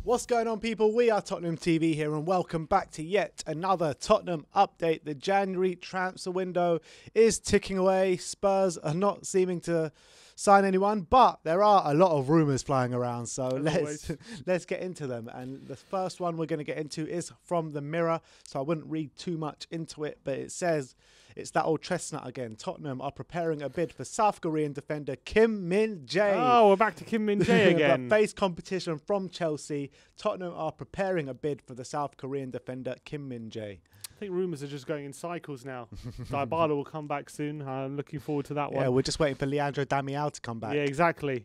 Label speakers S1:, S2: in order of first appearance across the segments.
S1: What's going on, people? We are Tottenham TV here, and welcome back to yet another Tottenham update. The January transfer window is ticking away. Spurs are not seeming to sign anyone, but there are a lot of rumours flying around, so let's get into them. And the first one we're going to get into is from the Mirror, so I wouldn't read too much into it, but it says it's that old chestnut again. Tottenham are preparing a bid for South Korean defender Kim Minjae.
S2: Oh, we're back to Kim Minjae again.
S1: But face competition from Chelsea. Tottenham are preparing a bid for the South Korean defender Kim Minjae.
S2: I think rumours are just going in cycles now. Dybala will come back soon. I'm looking forward to that one.
S1: Yeah, we're just waiting for Leandro Damião to come back.
S2: Yeah, exactly.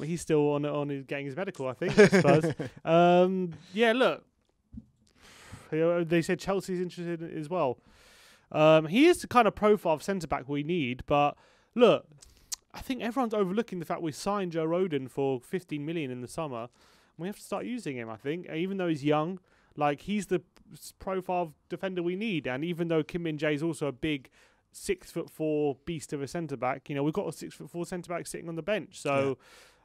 S2: He's still on getting his medical, I think. I suppose. Yeah, look. They said Chelsea's interested as well. He is the kind of profile of centre-back we need, but look, I think everyone's overlooking the fact we signed Joe Rodon for 15 million in the summer. We have to start using him, I think, even though he's young. Like, he's the profile defender we need, and even though Kim Min-jae is also a big 6'4" beast of a centre-back, you know, we've got a 6'4" centre-back sitting on the bench, so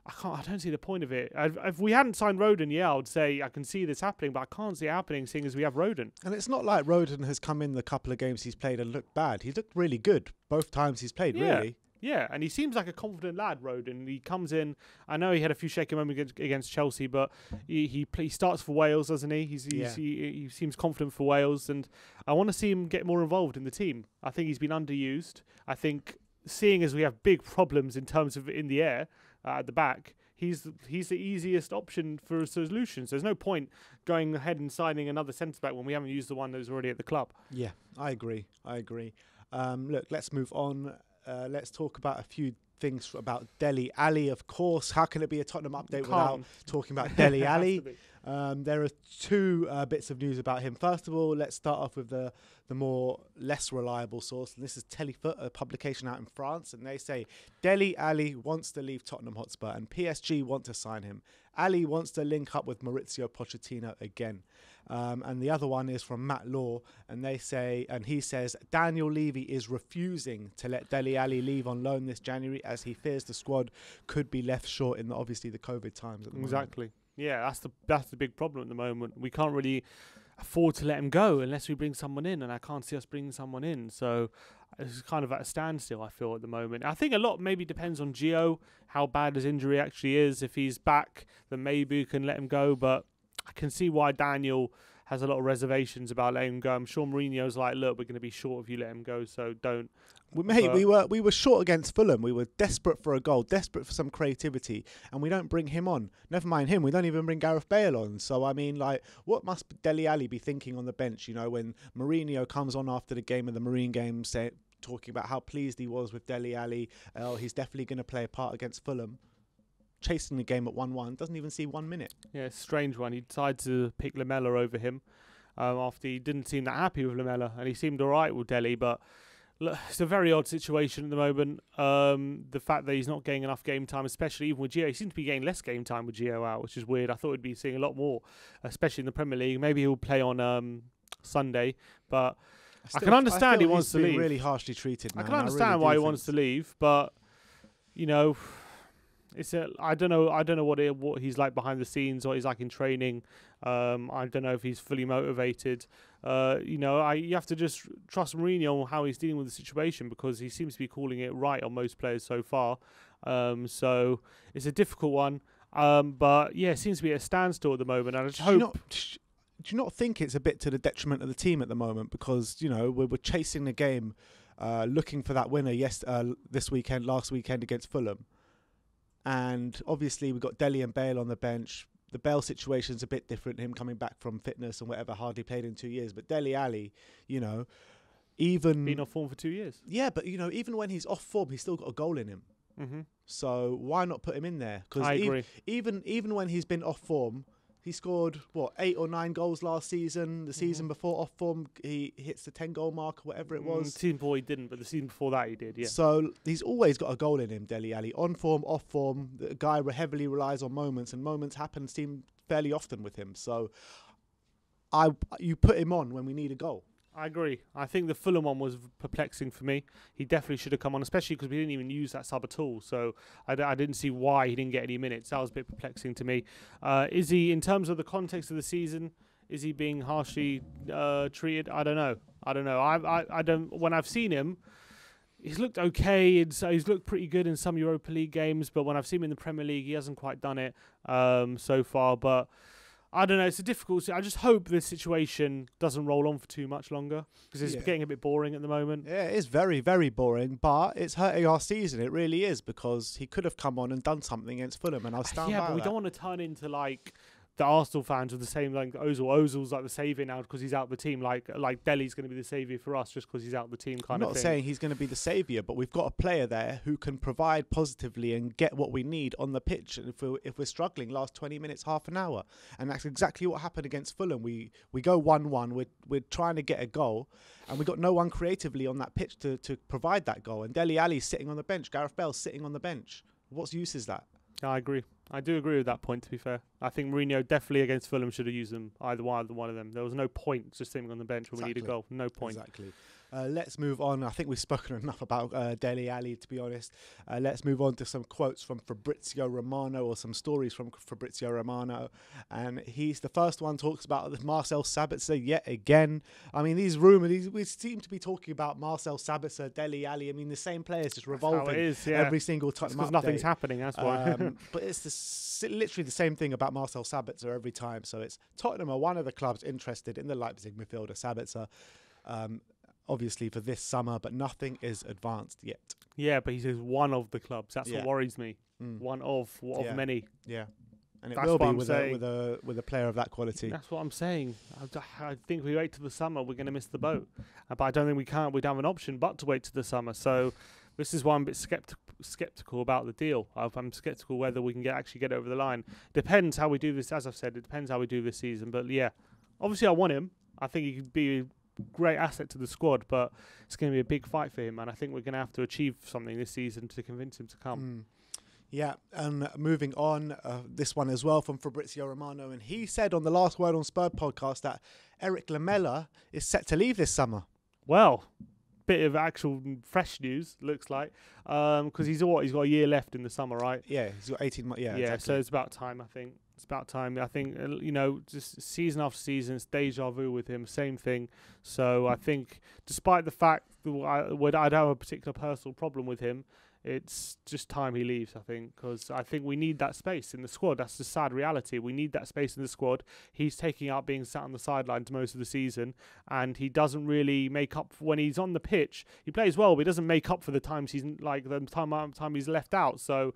S2: I don't see the point of it. If we hadn't signed Rodon, yeah, I would say I can see this happening, but I can't see it happening seeing as we have Rodon.
S1: And it's not like Rodon has come in the couple of games he's played and looked bad. He's looked really good both times he's played, really.
S2: Yeah, and he seems like a confident lad, Rodon. He comes in. I know he had a few shaky moments against Chelsea, but he starts for Wales, doesn't he? He seems confident for Wales, and I want to see him get more involved in the team. I think he's been underused. I think seeing as we have big problems in terms of in the air at the back, he's the easiest option for solutions. There's no point going ahead and signing another centre-back when we haven't used the one that was already at the club.
S1: Yeah, I agree. Look, let's move on. Let's talk about a few things about Dele Alli, of course. How can it be a Tottenham update without talking about Dele Alli? There are two bits of news about him. First of all, let's start off with the less reliable source. And this is Telefoot, a publication out in France. And they say Dele Alli wants to leave Tottenham Hotspur and PSG want to sign him. Ali wants to link up with Maurizio Pochettino again. And the other one is from Matt Law, and he says Daniel Levy is refusing to let Dele Alli leave on loan this January as he fears the squad could be left short in obviously the COVID times at the moment.
S2: Exactly. Yeah, that's the big problem at the moment. We can't really afford to let him go unless we bring someone in, and I can't see us bringing someone in. So it's kind of at a standstill, I feel, at the moment. I think a lot maybe depends on Gio, how bad his injury actually is. If he's back, then maybe we can let him go, but I can see why Daniel has a lot of reservations about letting him go. I'm sure Mourinho's like, look, we're going to be short if you let him go, so don't.
S1: Well, we were short against Fulham. We were desperate for a goal, desperate for some creativity, and we don't bring him on. Never mind him, we don't even bring Gareth Bale on. So, I mean, like, what must Dele Alli be thinking on the bench, you know, when Mourinho comes on after the game of the Marine game, talking about how pleased he was with Dele Alli. He's definitely going to play a part against Fulham. Chasing the game at 1-1, doesn't even see 1 minute.
S2: Yeah, it's a strange one. He decided to pick Lamela over him after he didn't seem that happy with Lamela, and he seemed all right with Dele, but look, it's a very odd situation at the moment. The fact that he's not getting enough game time, especially even with Gio. He seems to be getting less game time with Gio out, which is weird. I thought we'd be seeing a lot more, especially in the Premier League. Maybe he'll play on Sunday, but I can understand he wants to leave.
S1: Really harshly treated, man.
S2: I can understand why he wants to leave, but you know, I don't know what he's like behind the scenes, what he's like in training. I don't know if he's fully motivated. You have to just trust Mourinho on how he's dealing with the situation, because he seems to be calling it right on most players so far. So it's a difficult one. But yeah, it seems to be at a standstill at the moment. And I just hope.
S1: Do you not think it's a bit to the detriment of the team at the moment? Because, you know, we're chasing the game, looking for that winner last weekend against Fulham. And obviously we've got Dele and Bale on the bench. The Bale situation's a bit different, him coming back from fitness and whatever, hardly played in 2 years. But Dele Alli, you know, even...
S2: been off form for 2 years.
S1: Yeah, but, you know, even when he's off form, he's still got a goal in him.
S2: Mm-hmm.
S1: So why not put him in there? Because
S2: I agree.
S1: Even when he's been off form, he scored, 8 or 9 goals last season. The season before off form, he hits the 10-goal mark or whatever it was.
S2: The season before he didn't, but the season before that he did, yeah.
S1: So he's always got a goal in him, Dele Alli. On form, off form, the guy heavily relies on moments, and moments seem fairly often with him. So you put him on when we need a goal.
S2: I agree. I think the Fulham one was perplexing for me. He definitely should have come on, especially because we didn't even use that sub at all. So I didn't see why he didn't get any minutes. That was a bit perplexing to me. Is he, in terms of the context of the season, is he being harshly treated? I don't know. I don't. When I've seen him, he's looked okay. He's looked pretty good in some Europa League games, but when I've seen him in the Premier League, he hasn't quite done it so far. But I don't know. It's a difficult. I just hope this situation doesn't roll on for too much longer because it's getting a bit boring at the moment.
S1: Yeah, it is very, very boring, but it's hurting our season. It really is, because he could have come on and done something against Fulham, and I'll stand by
S2: Yeah, but we
S1: that.
S2: don't want to turn into like the Arsenal fans with the same like Ozil's like the saviour now because he's out of the team. Like Dele's going to be the saviour for us just because he's out of the team kind
S1: I'm
S2: of thing.
S1: not saying he's going to be the saviour, but we've got a player there who can provide positively and get what we need on the pitch. And if we're struggling, last 20 minutes, half an hour, and that's exactly what happened against Fulham. We go 1-1. We're trying to get a goal, and we got no one creatively on that pitch to provide that goal. And Dele Alli's sitting on the bench. Gareth Bale's sitting on the bench. What use is that?
S2: I agree. I do agree with that point, to be fair. I think Mourinho definitely against Fulham should have used them, either one of them. There was no point just sitting on the bench when we need a goal. No point.
S1: Exactly. Let's move on. I think we've spoken enough about Dele Alli, to be honest. Let's move on to some quotes from Fabrizio Romano, or some stories from Fabrizio Romano. And the first one talks about Marcel Sabitzer yet again. I mean, these rumours, we seem to be talking about Marcel Sabitzer, Dele Alli. I mean, the same players just revolving every single time.
S2: Because nothing's happening, that's why.
S1: But it's literally the same thing about Marcel Sabitzer every time. So it's Tottenham are one of the clubs interested in the Leipzig midfielder Sabitzer. Obviously for this summer, but nothing is advanced yet.
S2: Yeah, but he says one of the clubs. That's what worries me. One of many.
S1: Yeah, and it
S2: That's
S1: will be
S2: what I'm
S1: with
S2: saying.
S1: a player of that quality.
S2: That's what I'm saying. I think if we wait till the summer, we're going to miss the boat. But I don't think we can't. We don't have an option but to wait till the summer. So this is why I'm a bit skeptical about the deal. I'm skeptical whether we can actually get over the line. Depends how we do this. As I've said, it depends how we do this season. But yeah, obviously I want him. I think he could be great asset to the squad, but it's going to be a big fight for him, and I think we're going to have to achieve something this season to convince him to come.
S1: Yeah, and moving on, this one as well from Fabrizio Romano, and he said on the Last Word on Spurs podcast that Eric Lamela is set to leave this summer.
S2: Well, bit of actual fresh news, looks like, because he's got a year left in the summer, right?
S1: Yeah, he's got 18 months. Yeah,
S2: exactly. So
S1: exactly.
S2: it's about time, I think. It's about time. I think, just season after season, it's deja vu with him, same thing. So I think, despite the fact that I don't have a particular personal problem with him, it's just time he leaves, I think, because I think we need that space in the squad. That's the sad reality. We need that space in the squad. He's taking out being sat on the sidelines most of the season, and he doesn't really make up when he's on the pitch. He plays well, but he doesn't make up for the times time he's left out. So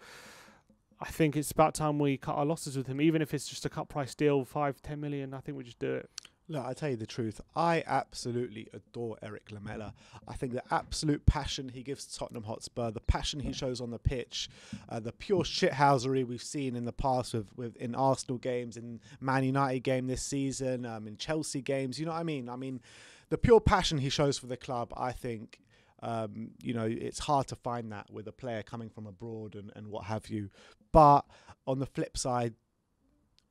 S2: I think it's about time we cut our losses with him, even if it's just a cut price deal, 5-10 million. I think we just do it.
S1: Look, I'll tell you the truth. I absolutely adore Eric Lamela. I think the absolute passion he gives to Tottenham Hotspur, the passion he shows on the pitch, the pure shithousery we've seen in the past in Arsenal games, in Man United game this season, in Chelsea games. You know what I mean? I mean, the pure passion he shows for the club, I think, it's hard to find that with a player coming from abroad and what have you. But on the flip side,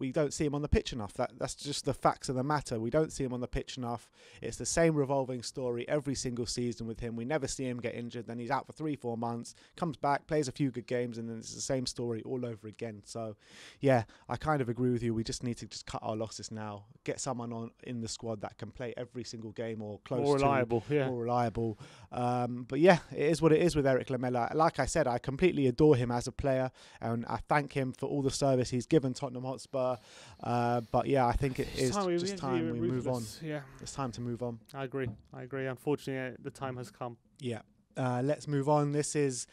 S1: we don't see him on the pitch enough. That's just the facts of the matter. We don't see him on the pitch enough. It's the same revolving story every single season with him. We never see him get injured. Then he's out for 3-4 months, comes back, plays a few good games, and then it's the same story all over again. So, yeah, I kind of agree with you. We just need to just cut our losses now. Get someone in the squad that can play every single game or close
S2: more reliable,
S1: to. More reliable. But yeah, it is what it is with Eric Lamela. Like I said, I completely adore him as a player, and I thank him for all the service he's given Tottenham Hotspur. But yeah, I think it is just time we move on.
S2: Yeah,
S1: it's time to move on.
S2: I agree. Unfortunately, the time has come.
S1: Yeah. Let's move on. This is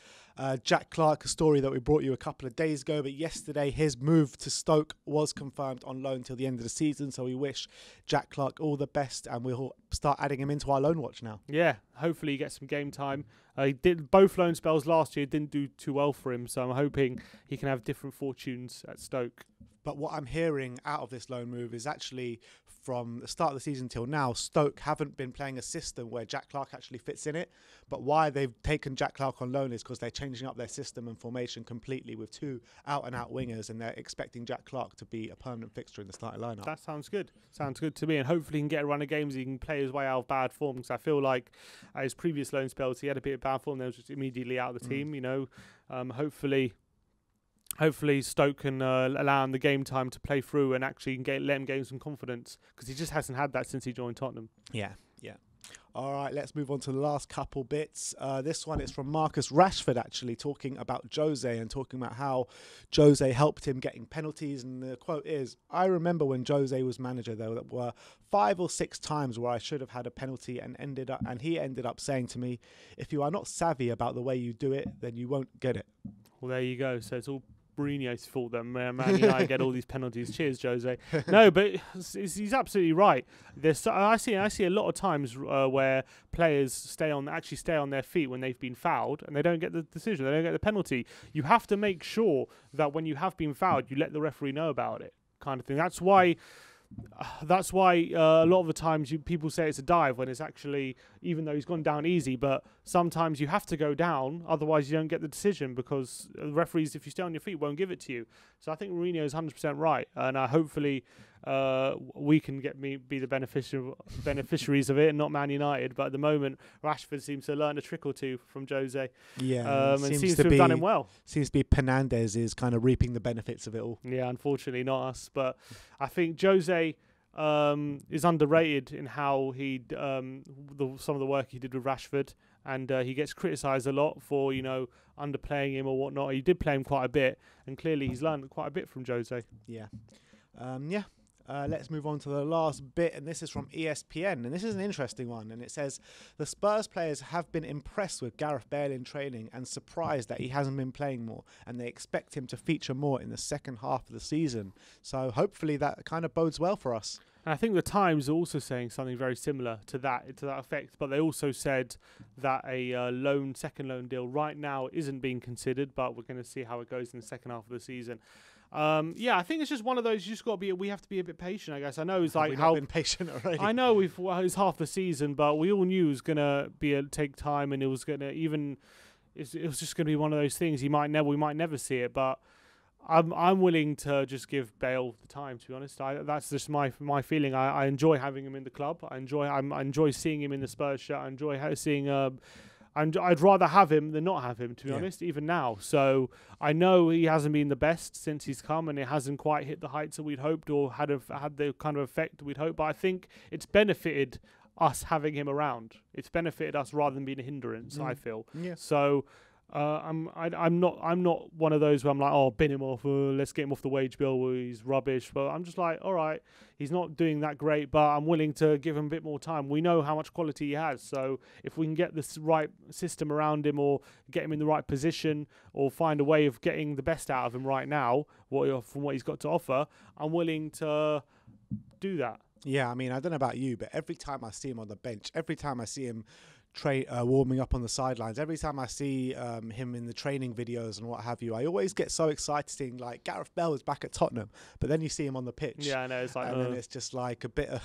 S1: Jack Clarke, a story that we brought you a couple of days ago, but yesterday his move to Stoke was confirmed on loan till the end of the season, so we wish Jack Clarke all the best, and we'll start adding him into our loan watch now.
S2: Yeah, hopefully he gets some game time. He did both loan spells last year, didn't do too well for him, so I'm hoping he can have different fortunes at Stoke.
S1: But what I'm hearing out of this loan move is actually from the start of the season till now, Stoke haven't been playing a system where Jack Clarke actually fits in it. But why they've taken Jack Clarke on loan is because they're changing up their system and formation completely with 2 out-and-out wingers, and they're expecting Jack Clarke to be a permanent fixture in the starting lineup.
S2: That sounds good. Sounds good to me. And hopefully he can get a run of games. He can play his way out of bad form, because I feel like at his previous loan spells, he had a bit of bad form. They was just immediately out of the team, you know. Hopefully Stoke can allow him the game time to play through and actually let him gain some confidence, because he just hasn't had that since he joined Tottenham.
S1: Yeah. All right, let's move on to the last couple bits. This one is from Marcus Rashford, actually, talking about Jose and talking about how Jose helped him getting penalties. And the quote is, "I remember when Jose was manager, there were 5 or 6 times where I should have had a penalty and he ended up saying to me, if you are not savvy about the way you do it, then you won't get it."
S2: Well, there you go. So it's all Mourinho's fault that Man United get all these penalties. Cheers, Jose. No, but he's absolutely right. I see a lot of times where players stay on their feet when they've been fouled, and they don't get the decision. They don't get the penalty. You have to make sure that when you have been fouled, you let the referee know about it, kind of thing. That's why a lot of the times people say it's a dive when it's actually, even though he's gone down easy, but sometimes you have to go down, otherwise you don't get the decision, because the referees, if you stay on your feet, won't give it to you. So I think Mourinho is 100% right, and hopefully we can be the beneficiaries of it, and not Man United. But at the moment, Rashford seems to learn a trick or two from Jose.
S1: Yeah,
S2: and seems to have done him well.
S1: Seems to be Penandes is kind of reaping the benefits of it all.
S2: Yeah, unfortunately not us. But I think Jose is underrated in how some of the work he did with Rashford, and he gets criticised a lot for underplaying him or whatnot. He did play him quite a bit, and clearly he's learned quite a bit from Jose.
S1: Yeah. Let's move on to the last bit, and this is from ESPN, and this is an interesting one, and it says, the Spurs players have been impressed with Gareth Bale in training and surprised that he hasn't been playing more, and they expect him to feature more in the second half of the season. So hopefully that kind of bodes well for us.
S2: And I think the Times are also saying something very similar to that effect, but they also said that a second loan deal right now isn't being considered, but we're going to see how it goes in the second half of the season. I think it's just one of those. You just got to be. We have to be a bit patient, I guess. I know it's like
S1: how been patient already.
S2: I know it's half the season, but we all knew it was gonna take time, and it was gonna it was just gonna be one of those things. We might never see it, but I'm willing to just give Bale the time. To be honest, that's just my feeling. I enjoy having him in the club. I enjoy seeing him in the Spurs shirt. I enjoy seeing. I'd rather have him than not have him, to be honest, even now. So I know he hasn't been the best since he's come, and it hasn't quite hit the heights that we'd hoped, or had the kind of effect we'd hoped. But I think it's benefited us having him around. It's benefited us rather than being a hindrance, I feel. Yeah. So I'm not one of those where I'm like, oh, bin him off, let's get him off the wage bill, he's rubbish. But I'm just like, all right, he's not doing that great, but I'm willing to give him a bit more time. We know how much quality he has, so if we can get this right system around him, or get him in the right position, or find a way of getting the best out of him right now, from what he's got to offer, I'm willing to do that.
S1: Yeah, I mean, I don't know about you, but every time I see him on the bench, every time I see him warming up on the sidelines, every time I see him in the training videos and what have you, I always get so excited seeing like Gareth Bale is back at Tottenham, but then you see him on the pitch.
S2: Yeah, I know. It's like,
S1: and then it's just like a bit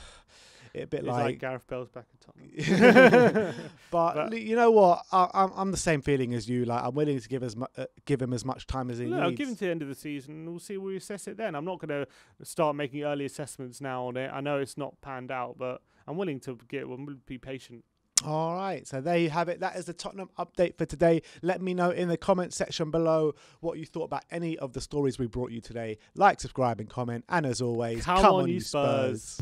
S2: like Gareth Bale's back at Tottenham.
S1: but you know what? I'm the same feeling as you. Like, I'm willing to give him as much time as he needs.
S2: I'll give him to the end of the season, and we'll see where we assess it then. I'm not going to start making early assessments now on it. I know it's not panned out, but I'm willing to be patient.
S1: All right, so there you have it. That is the Tottenham update for today. Let me know in the comment section below what you thought about any of the stories we brought you today. Like, subscribe, and comment. And as always, come on, you Spurs.